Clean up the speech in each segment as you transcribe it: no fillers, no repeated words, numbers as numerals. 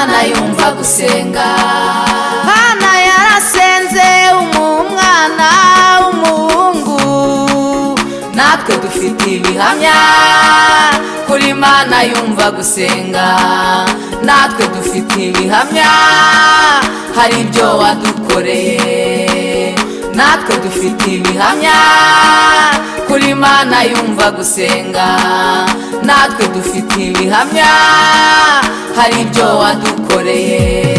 imana yumva gusenga. Hana yarasenze umwana w'umuhungu, natwe dufite ibihamya kuri imana yumva gusenga. natwe dufite ibihamya hari ibyo wadukoreye. natwe dufite ibihamya kuri imana yumva gusenga. natwe dufite ibihamya hari ibyo wadukoreye.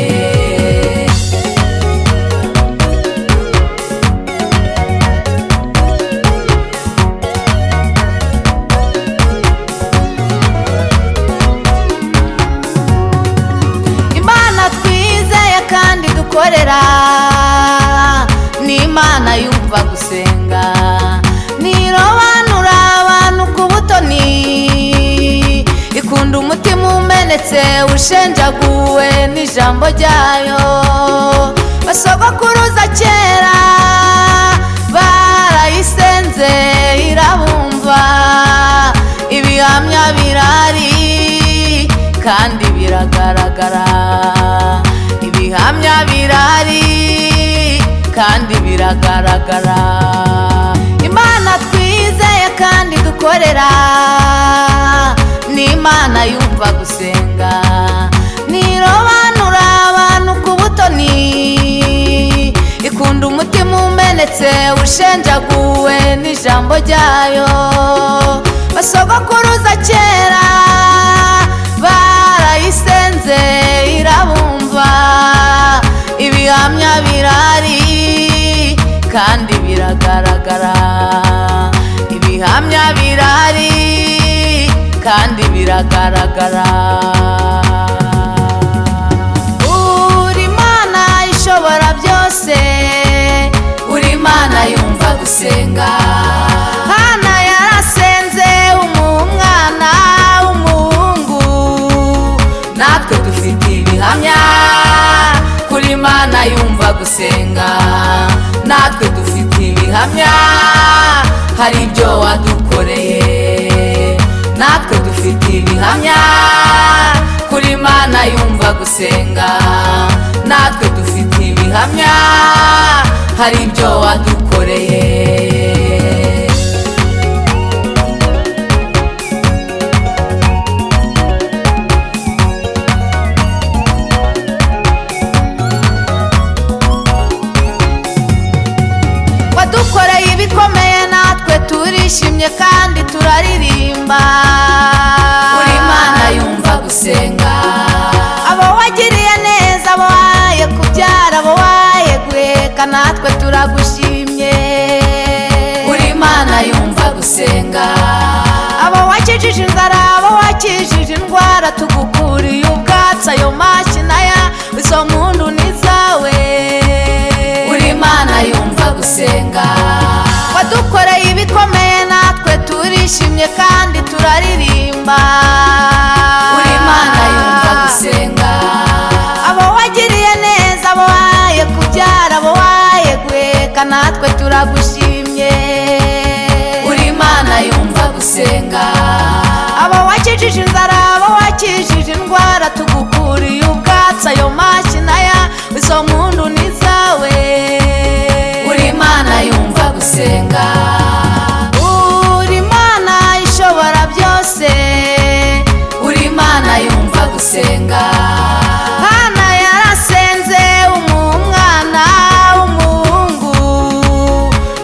kandi dukorera ni imana yumva gusenga. nirobanura abantu ku butoni, ikunda umutima umenetse ushenjaguwe n'ijambo ryayo. basogokuruza kera barayisenze irabumva. ibihamya birari kandi biragaragara. ibihamya birari kandi biragaragara. imana twizeye kandi dukorera ni imana yumva gusenga. nirobanura abantu ku butoni, ikunda umutima umenetse ushenjaguwe n'ijambo ryayo. basogokuruza kera barayisenze irabumva. ibihamya birari kandi biragaragara. ibihamya birari kandi biragaragara. uri imana ishobora byose, uri imana yumva gusenga. hana yarasenze umwana w'umuhungu, natwe dufite ibihamya kuri imana yumva gusenga. natwe dufite ibihamya hari ibyo wadukoreye. natwe dufite ibihamya kuri imana yumva gusenga. natwe dufite ibihamya hari ibyo wadukoreye. wadukoreye ibikomeye natwe turishimye kandi turaririmba. uri imana yumva gusenga. abo wagiriye neza, abo waye kubyara, abo waye guheka, natwe turagushimye. uri imana yumva gusenga. abo wakijije inzara, abo wakijije indwara, tugukuriye ubwatsi ayo mashina ya izo mpundu ni zawe. uri imana yumva gusenga. wadukoreye ibikomeye natwe turishimye kandi turaririmba. uri imana yumva gusenga. abo wagiriye neza, abo waye kubyara, abo waye guheka, natwe turagushimye. uri imana yumva gusenga. abo wakijije inzara, abo wakijije indwara, tugukuriye ubwatsi ayo mashina ya izo mpundu ni zawe. uri imana yumva gusenga. uri imana ishobora byose, uri imana yumva gusenga. hana yarasenze umwana w'umuhungu,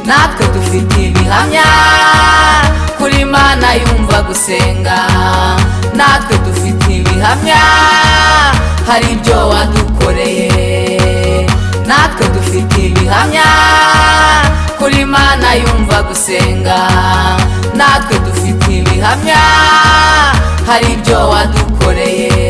natwe dufite ibihamya kuri imana yumva gusenga. natwe dufite ibihamya hari ibyo wadukoreye. natwe dufite ibihamya kuri imana yumva gusenga. natwe dufite ibihamya hari ibyo wadukoreye.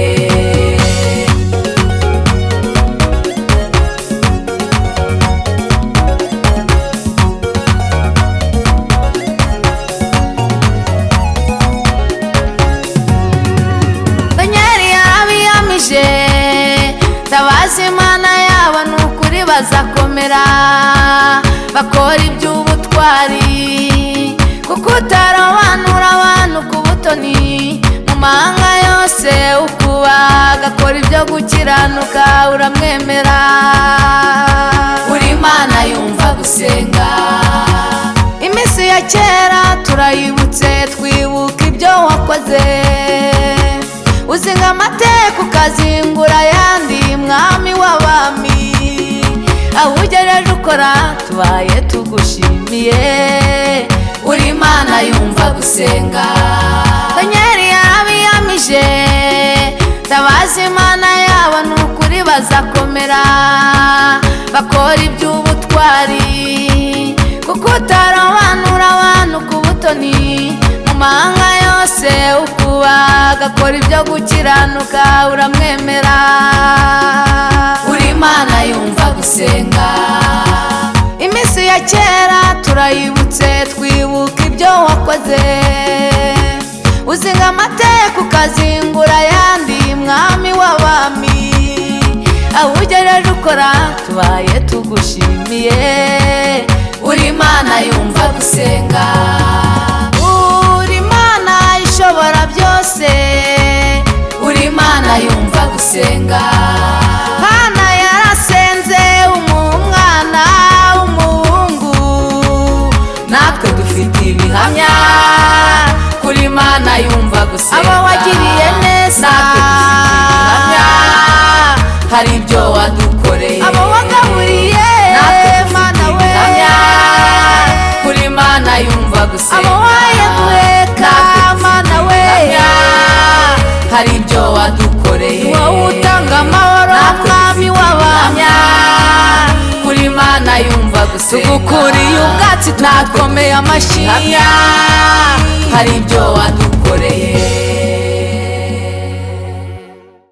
tabaza imana yabo ni ukuri bazakomera, bakora iby'ubutwari. kuko utarobanura abantu ku butoni, mu mahanga yose ukuba agakora ibyo ibyo gukiranuka uramwemera. uri imana yumva gusenga. Iminsi ya kera turayibutse, twibuka ibyo wakoze, uzinga amateka ukazingura ayandi, mwami w'abami. Aho ugejeje ukora tubaye tugushimiye. uri imana yumva gusenga. Danyeli yarabiyamije, tabaza imana yabo n'ukuri bazakomera, bakora iby'ubutwari, kuko utarobanura abantu ku butoni. Mu mahanga yose ukuba agakora ibyo gukiranuka uramwemera. uri imana yumva gusenga. Iminsi ya kera turayibutse, twibuka ibyo wakoze, uzinga amateka ukazingura ayandi, mwami w'abami. Aho ugejeje ukora tubaye tugushimiye. uri imana yumva gusenga. uri imana ishobora byose, uri imana yumva gusenga. Hana yarasenze umwana w'umuhungu, natwe dufite ibihamya kuri imana yumva gusenga. abo wagiriye neza, natwe dufite ibihamya, hari ibyo wadukoreye. abo wagaburiye, natwe dufite Mana we, ibihamya kuri imana yumva gusenga. abo waye guheka, Mana we, hari ibyo wadukoreye. wowe utanga amahoro, mwami w'abami. kuri imana yumva gusenga. tugukuriye ubwatsi tunakomeye amashyi, hari ibyo wadukoreye.